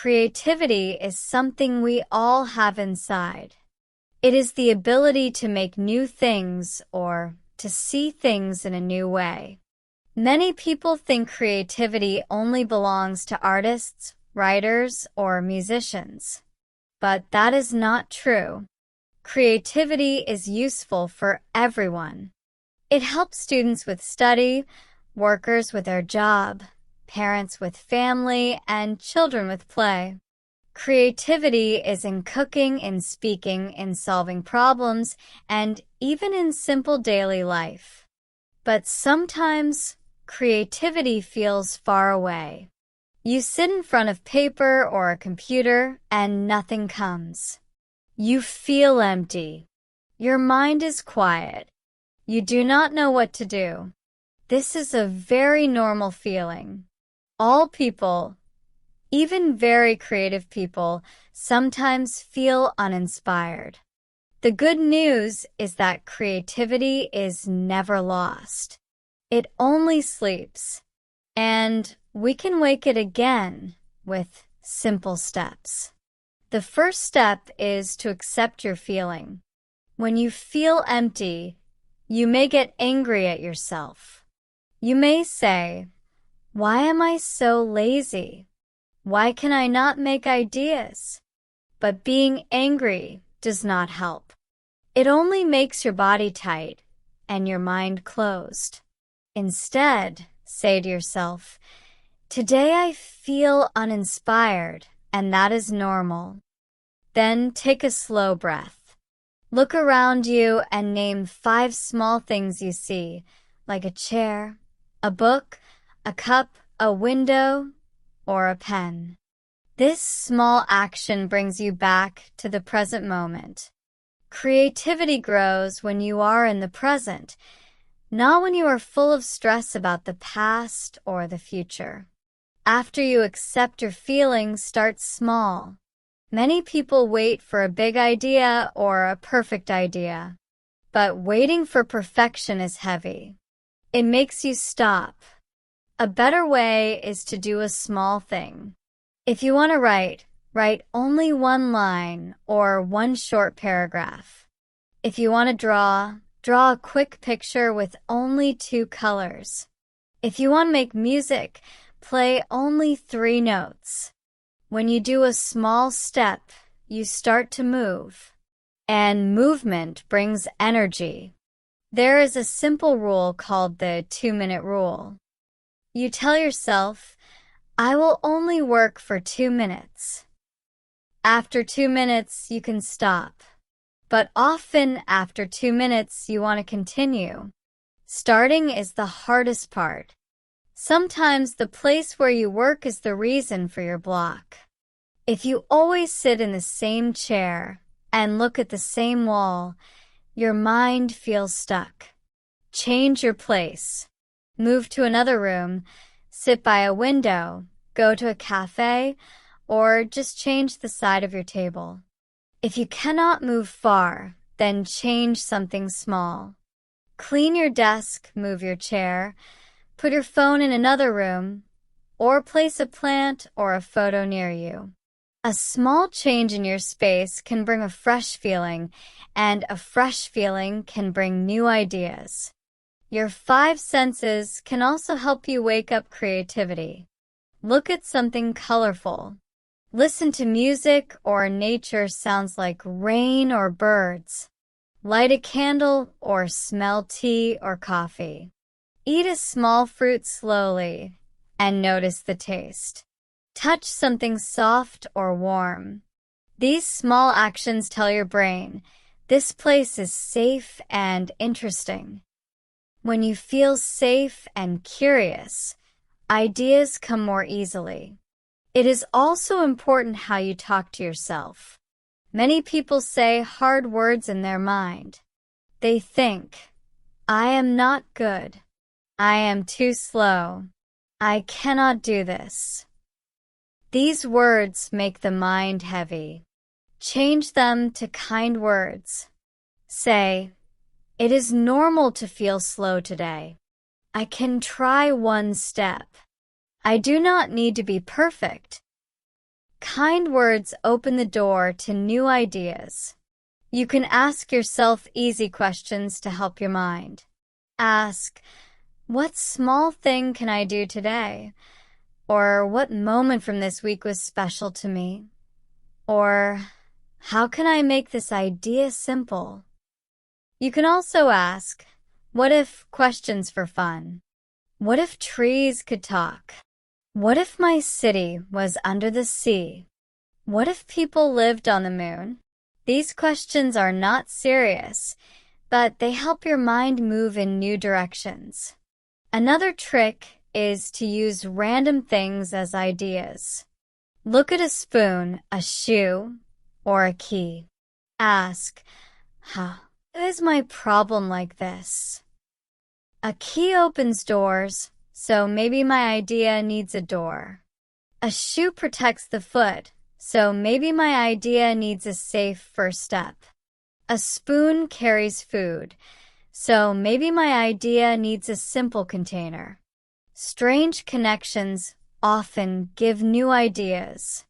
creativity is something we all have inside. It is the ability to make new things or to see things in a new way. Many people think creativity only belongs to artists, writers, or musicians. But that is not true. Creativity is useful for everyone. It helps students with study, workers with their job, parents with family, and children with play. Creativity is in cooking, in speaking, in solving problems, and even in simple daily life. But sometimes creativity feels far away. You sit in front of paper or a computer and nothing comes. You feel empty. Your mind is quiet. You do not know what to do. This is a very normal feeling. All people, even very creative people, sometimes feel uninspired. The good news is that creativity is never lost. It only sleeps, and we can wake it again with simple steps. The first step is to accept your feeling. When you feel empty, you may get angry at yourself. You may say, "Why am I so lazy? Why can I not make ideas?" But being angry does not help. It only makes your body tight and your mind closed. Instead, say to yourself, "Today I feel uninspired, and that is normal." Then take a slow breath. Look around you and name 5 small things you see, like a chair, a book, a cup, a window, or a pen. This small action brings you back to the present moment. Creativity grows when you are in the present, not when you are full of stress about the past or the future. After you accept your feelings, start small. Many people wait for a big idea or a perfect idea, but waiting for perfection is heavy. It makes you stop. A better way is to do a small thing. If you want to write only 1 line or 1 short paragraph. If you want to draw a quick picture with only 2 colors. If you want to make music, play only 3 notes. When you do a small step, you start to move. And movement brings energy. There is a simple rule called the 2-minute rule. You tell yourself, "I will only work for 2 minutes." After 2 minutes, you can stop. But often after 2 minutes, you want to continue. Starting is the hardest part. Sometimes the place where you work is the reason for your block. If you always sit in the same chair and look at the same wall, your mind feels stuck. Change your place. Move to another room, sit by a window, go to a cafe, or just change the side of your table. If you cannot move far, then change something small. Clean your desk, move your chair, put your phone in another room, or place a plant or a photo near you. A small change in your space can bring a fresh feeling, and a fresh feeling can bring new ideas. Your 5 senses can also help you wake up creativity. Look at something colorful. Listen to music or nature sounds like rain or birds. Light a candle or smell tea or coffee. Eat a small fruit slowly and notice the taste. Touch something soft or warm. These small actions tell your brain, this place is safe and interesting. When you feel safe and curious, ideas come more easily. It is also important how you talk to yourself. Many people say hard words in their mind. They think, "I am not good. I am too slow. I cannot do this." These words make the mind heavy. Change them to kind words. Say, "It is normal to feel slow today. I can try 1 step. I do not need to be perfect." Kind words open the door to new ideas. You can ask yourself easy questions to help your mind. Ask, what small thing can I do today? Or what moment from this week was special to me? Or how can I make this idea simple? You can also ask, what if questions for fun? What if trees could talk? What if my city was under the sea? What if people lived on the moon? These questions are not serious, but they help your mind move in new directions. Another trick is to use random things as ideas. Look at a spoon, a shoe, or a key. Ask, how is my problem like this? A key opens doors, so maybe my idea needs a door. A shoe protects the foot, so maybe my idea needs a safe first step. A spoon carries food, so maybe my idea needs a simple container. Strange connections often give new ideas.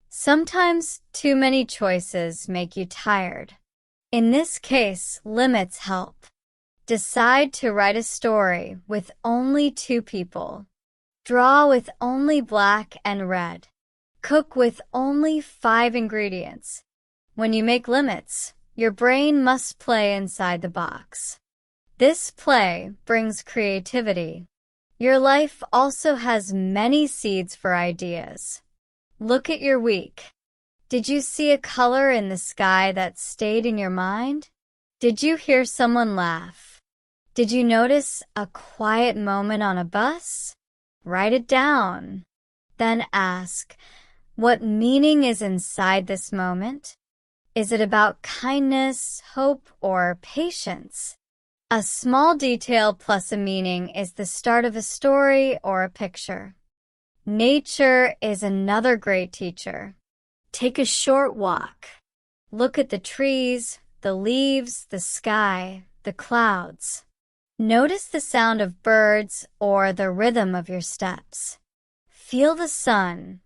Sometimes too many choices make you tired. In this case, limits help. Decide to write a story with only 2 people. Draw with only black and red. Cook with only 5 ingredients. When you make limits, your brain must play inside the box. This play brings creativity. Your life also has many seeds for ideas. Look at your week. Did you see a color in the sky that stayed in your mind? Did you hear someone laugh? Did you notice a quiet moment on a bus? Write it down. Then ask, what meaning is inside this moment? Is it about kindness, hope, or patience? A small detail plus a meaning is the start of a story or a picture. Nature is another great teacher. Take a short walk. Look at the trees, the leaves, the sky, the clouds. Notice the sound of birds or the rhythm of your steps. Feel the sun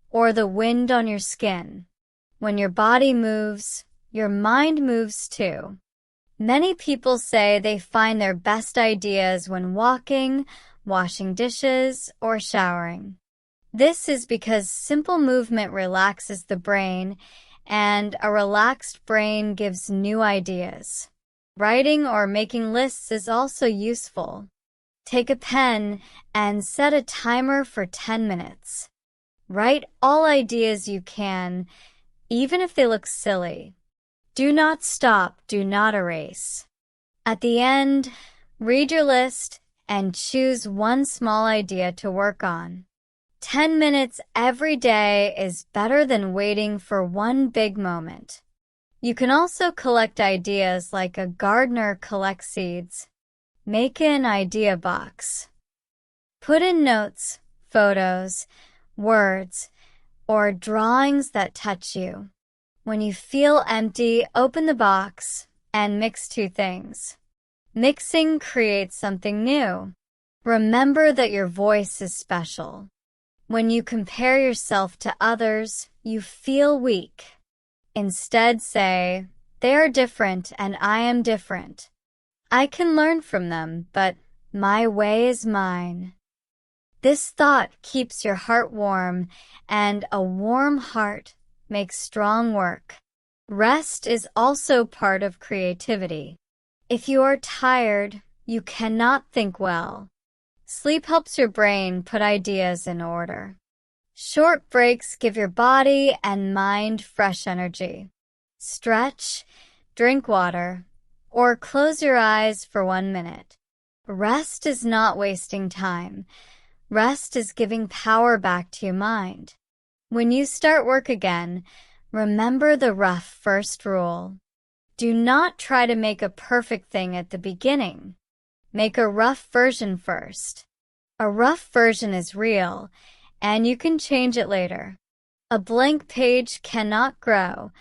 or the wind on your skin. When your body moves, your mind moves too. Many people say they find their best ideas when walking, washing dishes, or showering. This is because simple movement relaxes the brain, and a relaxed brain gives new ideas. Writing or making lists is also useful. Take a pen and set a timer for 10 minutes. Write all ideas you can, even if they look silly. Do not stop, do not erase. At the end, read your list and choose one small idea to work on. 10 minutes every day is better than waiting for one big moment. You can also collect ideas like a gardener collects seeds. Make an idea box. Put in notes, photos, words, or drawings that touch you. When you feel empty, open the box and mix 2 things. Mixing creates something new. Remember that your voice is special. When you compare yourself to others, you feel weak. Instead say, they are different and I am different. I can learn from them, but my way is mine. This thought keeps your heart warm, and a warm heart makes strong work. Rest is also part of creativity. If you are tired, you cannot think well. Sleep helps your brain put ideas in order. Short breaks give your body and mind fresh energy. Stretch, drink water, or close your eyes for 1 minute. Rest is not wasting time. Rest is giving power back to your mind. When you start work again, remember the rough first rule. Do not try to make a perfect thing at the beginning. Make a rough version first. A rough version is real, and you can change it later. A blank page cannot grow,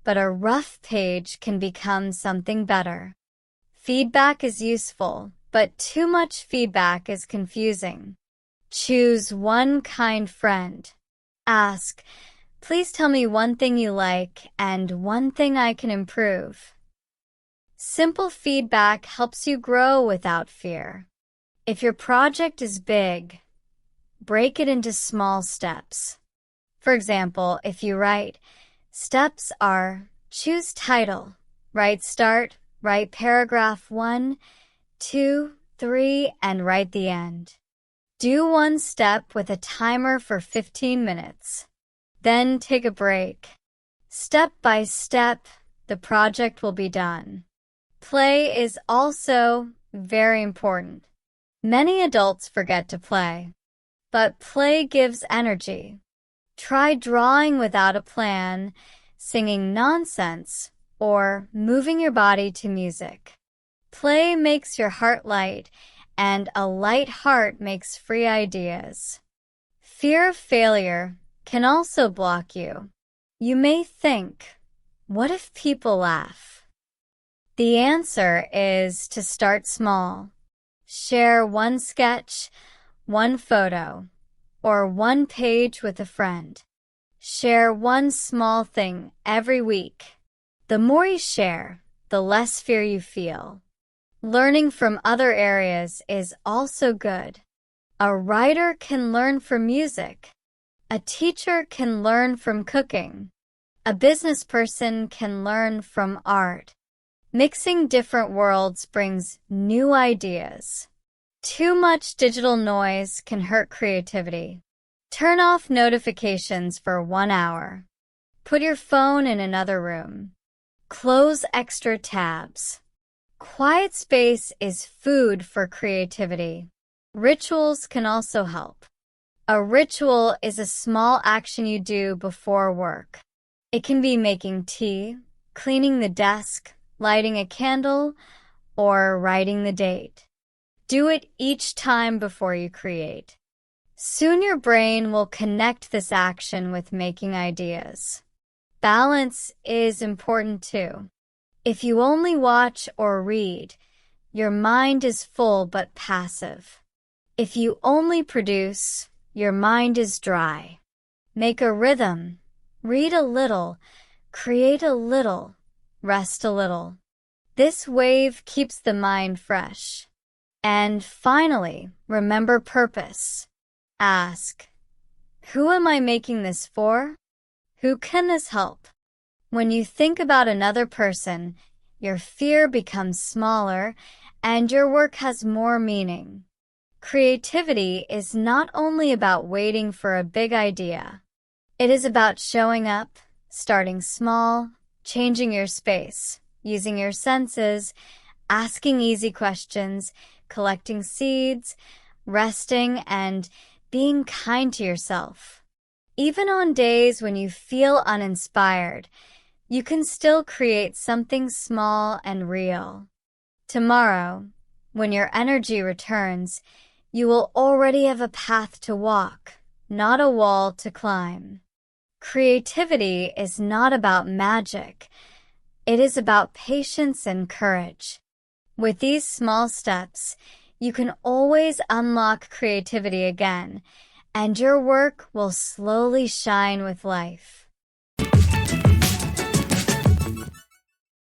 but a rough page can become something better. Feedback is useful, but too much feedback is confusing. Choose one kind friend. Ask, Please tell me one thing you like and one thing I can improve. Simple feedback helps you grow without fear. If your project is big, break it into small steps. For example, if you write, steps are choose title, write start, write paragraph 1, 2, 3, and write the end. Do one step with a timer for 15 minutes. Then take a break. Step by step, the project will be done. Play is also very important. Many adults forget to play, but play gives energy. Try drawing without a plan, singing nonsense, or moving your body to music. Play makes your heart light, and a light heart makes free ideas. Fear of failure can also block you. You may think, what if people laugh? The answer is to start small. Share one sketch, one photo, or one page with a friend. Share one small thing every week. The more you share, the less fear you feel. Learning from other areas is also good. A writer can learn from music. A teacher can learn from cooking. A business person can learn from art. Mixing different worlds brings new ideas. Too much digital noise can hurt creativity. Turn off notifications for 1 hour. Put your phone in another room. Close extra tabs. Quiet space is food for creativity. Rituals can also help. A ritual is a small action you do before work. It can be making tea, cleaning the desk, lighting a candle, or writing the date. Do it each time before you create. Soon your brain will connect this action with making ideas. Balance is important too. If you only watch or read, your mind is full but passive. If you only produce, your mind is dry. Make a rhythm. Read a little. Create a little. Rest a little. This wave keeps the mind fresh. And finally, remember purpose. Ask, who am I making this for? Who can this help? When you think about another person, your fear becomes smaller and your work has more meaning. Creativity is not only about waiting for a big idea. It is about showing up, starting small, changing your space, using your senses, asking easy questions, collecting seeds, resting, and being kind to yourself. Even on days when you feel uninspired, you can still create something small and real. Tomorrow, when your energy returns, you will already have a path to walk, not a wall to climb. Creativity is not about magic. It is about patience and courage. With these small steps, you can always unlock creativity again, and your work will slowly shine with life.